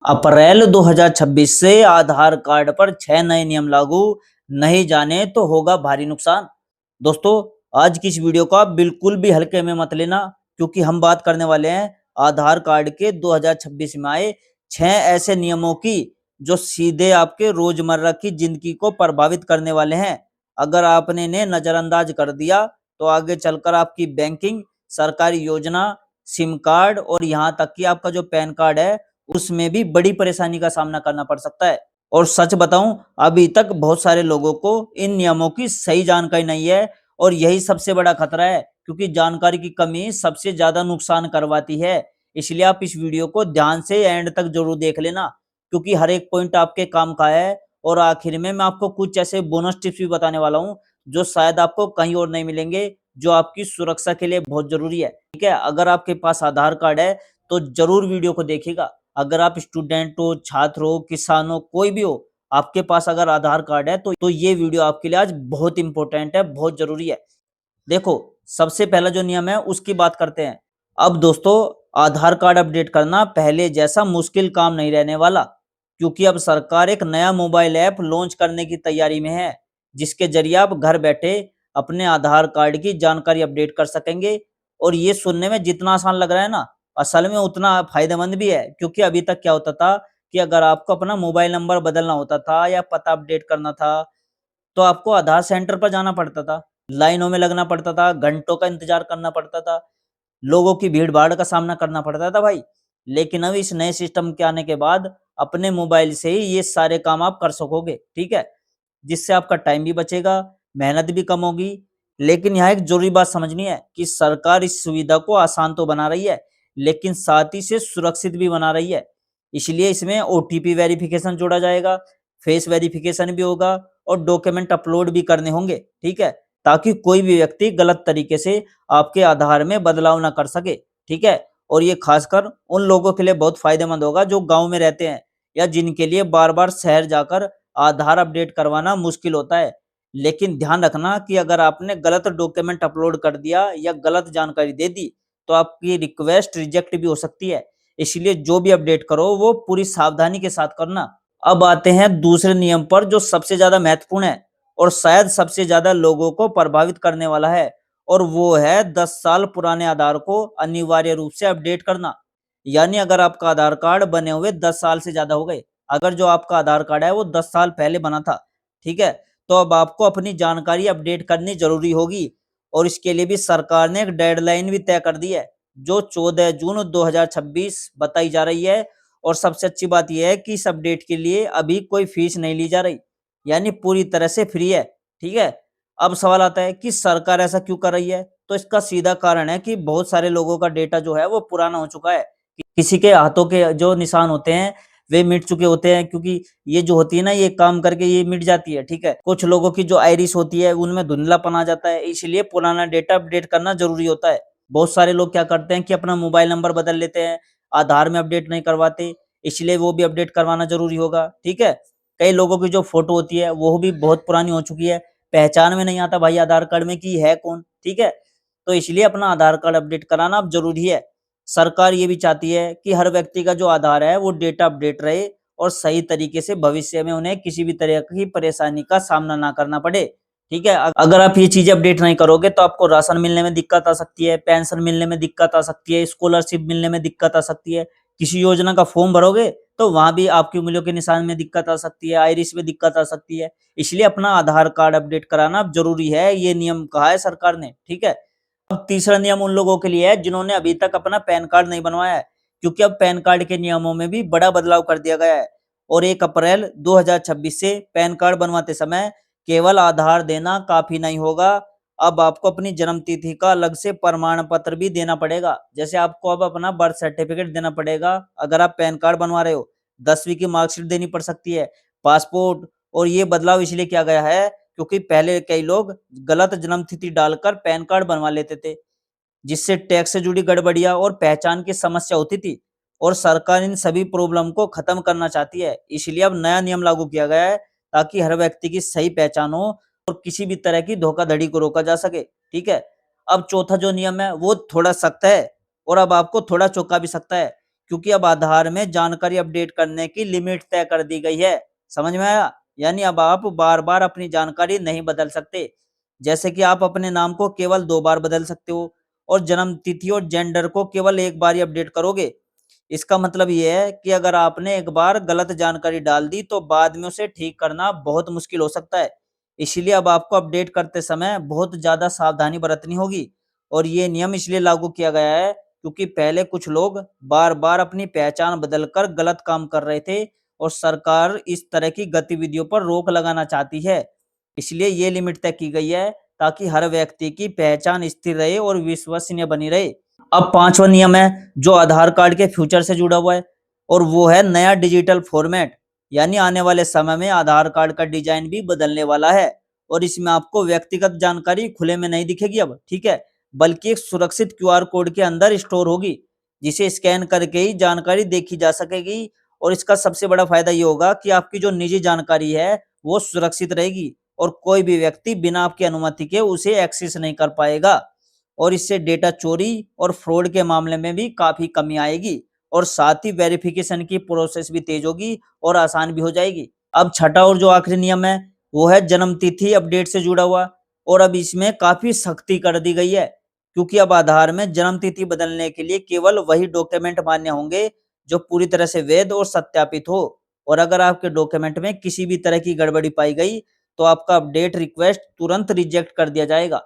अप्रैल 2026 से आधार कार्ड पर 6 नए नियम लागू, नहीं जाने तो होगा भारी नुकसान। दोस्तों, आज की इस वीडियो को आप बिल्कुल भी हल्के में मत लेना, क्योंकि हम बात करने वाले हैं आधार कार्ड के 2026 में आए 6 ऐसे नियमों की, जो सीधे आपके रोजमर्रा की जिंदगी को प्रभावित करने वाले हैं। अगर आपने इन्हें नजरअंदाज कर दिया, तो आगे चलकर आपकी बैंकिंग, सरकारी योजना, सिम कार्ड और यहाँ तक कि आपका जो पैन कार्ड है, उसमें भी बड़ी परेशानी का सामना करना पड़ सकता है। और सच बताऊं, अभी तक बहुत सारे लोगों को इन नियमों की सही जानकारी नहीं है, और यही सबसे बड़ा खतरा है, क्योंकि जानकारी की कमी सबसे ज्यादा नुकसान करवाती है। इसलिए आप इस वीडियो को ध्यान से एंड तक जरूर देख लेना, क्योंकि हर एक पॉइंट आपके काम का है। और आखिर में मैं आपको कुछ ऐसे बोनस टिप्स भी बताने वाला हूं, जो शायद आपको कहीं और नहीं मिलेंगे, जो आपकी सुरक्षा के लिए बहुत जरूरी है। ठीक है, अगर आपके पास आधार कार्ड है तो जरूर वीडियो को देखिएगा। अगर आप स्टूडेंट हो, छात्र हो, किसान हो, कोई भी हो, आपके पास अगर आधार कार्ड है तो ये वीडियो आपके लिए आज बहुत इंपॉर्टेंट है, बहुत जरूरी है। देखो, सबसे पहला जो नियम है उसकी बात करते हैं। अब दोस्तों, आधार कार्ड अपडेट करना पहले जैसा मुश्किल काम नहीं रहने वाला, क्योंकि अब सरकार एक नया मोबाइल ऐप लॉन्च करने की तैयारी में है, जिसके जरिए आप घर बैठे अपने आधार कार्ड की जानकारी अपडेट कर सकेंगे। और ये सुनने में जितना आसान लग रहा है ना, असल में उतना फायदेमंद भी है, क्योंकि अभी तक क्या होता था कि अगर आपको अपना मोबाइल नंबर बदलना होता था या पता अपडेट करना था, तो आपको आधार सेंटर पर जाना पड़ता था, लाइनों में लगना पड़ता था, घंटों का इंतजार करना पड़ता था, लोगों की भीड़-भाड़ का सामना करना पड़ता था भाई। लेकिन अब इस नए सिस्टम के आने के बाद अपने मोबाइल से ही ये सारे काम आप कर सकोगे, ठीक है? जिससे आपका टाइम भी बचेगा, मेहनत भी कम होगी। लेकिन यहाँ एक ज़रूरी बात समझनी है कि सरकार इस सुविधा को आसान तो बना रही है, लेकिन साथ ही इसे सुरक्षित भी बना रही है। इसलिए इसमें ओटीपी वेरिफिकेशन जोड़ा जाएगा, फेस वेरिफिकेशन भी होगा और डॉक्यूमेंट अपलोड भी करने होंगे, ठीक है? ताकि कोई भी व्यक्ति गलत तरीके से आपके आधार में बदलाव ना कर सके, ठीक है? और ये खासकर उन लोगों के लिए बहुत फ़ायदेमंद होगा जो गाँव में रहते हैं, या जिनके लिए बार-बार शहर जाकर आधार अपडेट करवाना मुश्किल होता है। लेकिन ध्यान रखना कि अगर आपने गलत डॉक्यूमेंट अपलोड कर दिया या गलत जानकारी दे दी, तो आपकी रिक्वेस्ट रिजेक्ट भी हो सकती है। इसलिए जो भी अपडेट करो वो पूरी सावधानी के साथ करना। अब आते हैं दूसरे नियम पर, जो सबसे ज़्यादा महत्वपूर्ण है और शायद सबसे ज़्यादा लोगों को प्रभावित करने वाला है, और वो है 10 साल पुराने आधार को अनिवार्य रूप से अपडेट करना। यानी अगर आपका आधार कार्ड बने हुए 10 साल से ज़्यादा हो गए, अगर जो आपका आधार कार्ड है वो 10 साल पहले बना था, ठीक है? तो अब आपको अपनी जानकारी अपडेट करनी ज़रूरी होगी, और इसके लिए भी सरकार ने एक डेडलाइन भी तय कर दी है, जो 14 जून 2026 बताई जा रही है। और सबसे अच्छी बात ये है कि इस अपडेट के लिए अभी कोई फीस नहीं ली जा रही, यानी पूरी तरह से फ्री है, ठीक है? अब सवाल आता है कि सरकार ऐसा क्यों कर रही है? तो इसका सीधा कारण है कि बहुत सारे लोगों का डेटा जो है वो पुराना हो चुका है। किसी के हाथों के जो निशान होते हैं, वे मिट चुके होते हैं, क्योंकि ये जो होती है ना, ये काम करके ये मिट जाती है, ठीक है? कुछ लोगों की जो आइरिस होती है, उनमें धुंधलापन आ जाता है, इसलिए पुराना डेटा अपडेट करना ज़रूरी होता है। बहुत सारे लोग क्या करते हैं कि अपना मोबाइल नंबर बदल लेते हैं, आधार में अपडेट नहीं करवाते, इसलिए वो भी अपडेट करवाना ज़रूरी होगा, ठीक है? कई लोगों की जो फ़ोटो होती है, वो भी बहुत पुरानी हो चुकी है, पहचान में नहीं आता भाई आधार कार्ड में कि है कौन, ठीक है? तो इसलिए अपना आधार कार्ड अपडेट कराना अब ज़रूरी है। सरकार ये भी चाहती है कि हर व्यक्ति का जो आधार है वो डेटा अपडेट रहे, और सही तरीके से भविष्य में उन्हें किसी भी तरह की परेशानी का सामना ना करना पड़े, ठीक है? अगर आप ये चीज़ें अपडेट नहीं करोगे तो आपको राशन मिलने में दिक्कत आ सकती है, पेंशन मिलने में दिक्कत आ सकती है, स्कॉलरशिप मिलने में दिक्कत आ सकती है। किसी योजना का फॉर्म भरोगे तो वहाँ भी आपकी उँगलियों के निशान में दिक्कत आ सकती है, आइरिस में दिक्कत आ सकती है। इसलिए अपना आधार कार्ड अपडेट कराना अब ज़रूरी है, ये नियम कहा है सरकार ने, ठीक है? अब तीसरा नियम उन लोगों के लिए है जिन्होंने अभी तक अपना पैन कार्ड नहीं बनवाया है, क्योंकि अब पैन कार्ड के नियमों में भी बड़ा बदलाव कर दिया गया है, और 1 अप्रैल 2026 से पैन कार्ड बनवाते समय केवल आधार देना काफ़ी नहीं होगा। अब आपको अपनी जन्म तिथि का अलग से प्रमाण पत्र भी देना पड़ेगा। जैसे आपको अब अपना बर्थ सर्टिफिकेट देना पड़ेगा अगर आप पैन कार्ड बनवा रहे हो, 10वीं की मार्कशीट देनी पड़ सकती है, पासपोर्ट। और ये बदलाव इसलिए किया गया है क्योंकि पहले कई लोग गलत जन्म तिथि डालकर पैन कार्ड बनवा लेते थे, जिससे टैक्स से जुड़ी गड़बड़ियां और पहचान की समस्या होती थी। और सरकार इन सभी प्रॉब्लम को खत्म करना चाहती है, इसलिए अब नया नियम लागू किया गया है, ताकि हर व्यक्ति की सही पहचान हो और किसी भी तरह की धोखाधड़ी को रोका जा सके, ठीक है? अब चौथा जो नियम है वो थोड़ा सख्त है, और अब आपको थोड़ा चौंका भी सकता है, क्योंकि अब आधार में जानकारी अपडेट करने की लिमिट तय कर दी गई है। समझ में आया? यानी अब आप बार-बार अपनी जानकारी नहीं बदल सकते। जैसे कि आप अपने नाम को केवल 2 बार बदल सकते हो और जन्म तिथि और जेंडर को केवल 1 बार ही अपडेट करोगे। इसका मतलब ये है कि अगर आपने एक बार गलत जानकारी डाल दी तो बाद में उसे ठीक करना बहुत मुश्किल हो सकता है। इसीलिए अब आपको अपडेट करते समय बहुत ज़्यादा सावधानी बरतनी होगी और ये नियम इसलिए लागू किया गया है क्योंकि पहले कुछ लोग बार-बार अपनी पहचान बदलकर गलत काम कर रहे थे और सरकार इस तरह की गतिविधियों पर रोक लगाना चाहती है। इसलिए ये लिमिट तय की गई है ताकि हर व्यक्ति की पहचान स्थिर रहे और विश्वसनीय बनी रहे। अब 5वां नियम है जो आधार कार्ड के फ्यूचर से जुड़ा हुआ है और वो है नया डिजिटल फॉर्मेट। यानी आने वाले समय में आधार कार्ड का डिजाइन भी बदलने वाला है और इसमें आपको व्यक्तिगत जानकारी खुले में नहीं दिखेगी अब, ठीक है, बल्कि एक सुरक्षित क्यूआर कोड के अंदर स्टोर होगी जिसे स्कैन करके ही जानकारी देखी जा सकेगी। और इसका सबसे बड़ा फायदा ये होगा कि आपकी जो निजी जानकारी है वो सुरक्षित रहेगी और कोई भी व्यक्ति बिना आपकी अनुमति के उसे एक्सेस नहीं कर पाएगा और इससे डेटा चोरी और फ्रॉड के मामले में भी काफी कमी आएगी और साथ ही वेरिफिकेशन की प्रोसेस भी तेज होगी और आसान भी हो जाएगी। अब छठा और जो आखिरी नियम है वो है जन्म तिथि अपडेट से जुड़ा हुआ और अब इसमें काफी सख्ती कर दी गई है क्योंकि अब आधार में जन्म तिथि बदलने के लिए केवल वही डॉक्यूमेंट मान्य होंगे जो पूरी तरह से वैध और सत्यापित हो और अगर आपके डॉक्यूमेंट में किसी भी तरह की गड़बड़ी पाई गई तो आपका अपडेट रिक्वेस्ट तुरंत रिजेक्ट कर दिया जाएगा।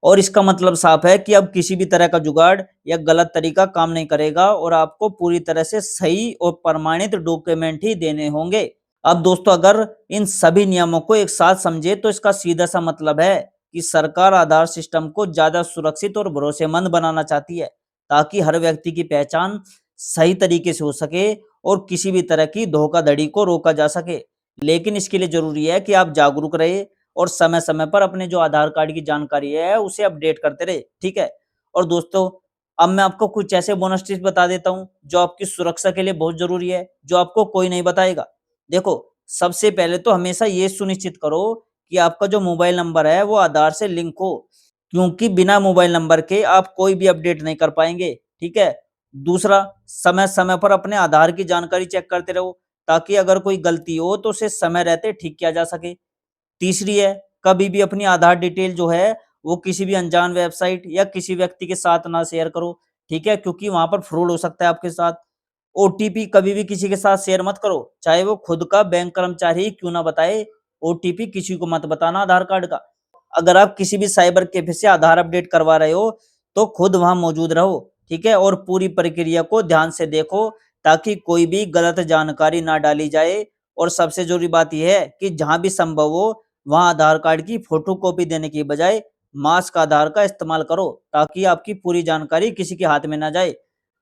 और इसका मतलब साफ है कि अब किसी भी तरह का जुगाड़ या गलत तरीका काम नहीं करेगा और आपको पूरी तरह से सही और प्रमाणित डॉक्यूमेंट ही देने होंगे। अब दोस्तों अगर इन सभी नियमों को एक साथ समझे तो इसका सीधा सा मतलब है कि सरकार आधार सिस्टम को ज्यादा सुरक्षित और भरोसेमंद बनाना चाहती है ताकि हर व्यक्ति की पहचान सही तरीके से हो सके और किसी भी तरह की धोखाधड़ी को रोका जा सके। लेकिन इसके लिए जरूरी है कि आप जागरूक रहे और समय-समय पर अपने जो आधार कार्ड की जानकारी है उसे अपडेट करते रहे, ठीक है? और दोस्तों अब मैं आपको कुछ ऐसे बोनस टिप्स बता देता हूँ जो आपकी सुरक्षा के लिए बहुत ज़रूरी है, जो आपको कोई नहीं बताएगा। देखो, सबसे पहले तो हमेशा ये सुनिश्चित करो कि आपका जो मोबाइल नंबर है वो आधार से लिंक हो, क्योंकि बिना मोबाइल नंबर के आप कोई भी अपडेट नहीं कर पाएँगे, ठीक है? दूसरा, समय-समय पर अपने आधार की जानकारी चेक करते रहो ताकि अगर कोई गलती हो तो उसे समय रहते ठीक किया जा सके। तीसरी है, कभी भी अपनी आधार डिटेल जो है, वो किसी भी अनजान वेबसाइट या किसी व्यक्ति के साथ ना शेयर करो, ठीक है? क्योंकि वहाँ पर फ्रॉड हो सकता है आपके साथ। ओटीपी कभी भी किसी के साथ शेयर मत करो, चाहे वो खुद का बैंक कर्मचारी ही क्यों ना बताए, ओटीपी किसी को मत बताना आधार कार्ड का। अगर आप किसी भी साइबर कैफे से आधार अपडेट करवा रहे हो, तो खुद वहाँ मौजूद रहो, ठीक है? और पूरी प्रक्रिया को ध्यान से देखो ताकि कोई भी गलत जानकारी ना डाली जाए और सबसे ज़रूरी बात ये है कि जहाँ भी संभव हो वहाँ आधार कार्ड की फोटोकॉपी देने की बजाय मास्क आधार का इस्तेमाल करो ताकि आपकी पूरी जानकारी किसी के हाथ में ना जाए।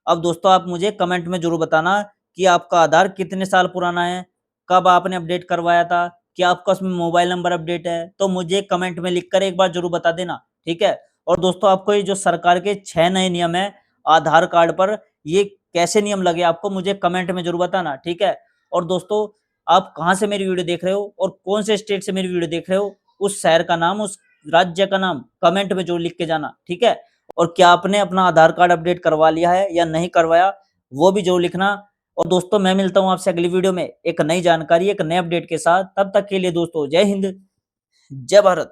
अब दोस्तों आप मुझे कमेंट में ज़रूर बताना कि आपका आधार कितने साल पुराना है? कब आपने अपडेट करवाया था? क्या आपका उसमें मोबाइल नंबर अपडेट है? तो मुझे कमेंट में लिखकर एक बार ज़रूर बता देना, ठीक है? और दोस्तों आपको ये जो सरकार के 6 नए नियम हैं आधार कार्ड पर, ये कैसे नियम लगे आपको मुझे कमेंट में ज़रूर बताना, ठीक है? और दोस्तों आप कहाँ से मेरी वीडियो देख रहे हो और कौन से स्टेट से मेरी वीडियो देख रहे हो, उस शहर का नाम, उस राज्य का नाम कमेंट में ज़रूर लिख के जाना, ठीक है? और क्या आपने अपना आधार कार्ड अपडेट करवा लिया है या नहीं करवाया, वो भी ज़रूर लिखना। और दोस्तों मैं मिलता हूँ आपसे अगली वीडियो में एक नई जानकारी, एक नए अपडेट के साथ। तब तक के लिए दोस्तों जय हिंद, जय भारत।